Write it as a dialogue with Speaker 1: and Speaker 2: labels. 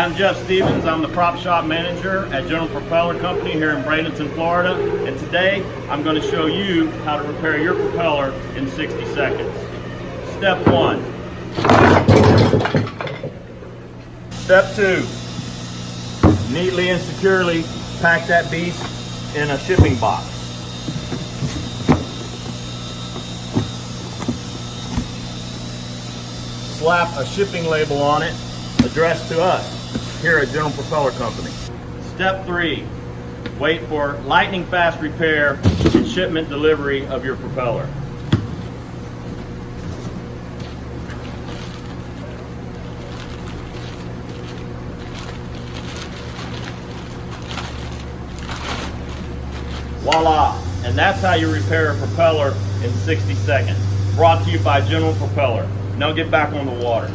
Speaker 1: Hi, I'm Jeff Stevens. I'm the prop shop manager at General Propeller Company here in Bradenton, Florida. And today I'm going to show you how to repair your propeller in 60 seconds. Step 1. Step 2. Neatly and securely pack that beast in a shipping box. Slap a shipping label on it addressed to us here at General Propeller Company. Step 3. Wait for lightning fast repair and shipment delivery of your propeller. Voila! And that's how you repair a propeller in 60 seconds. Brought to you by General Propeller. Now get back on the water.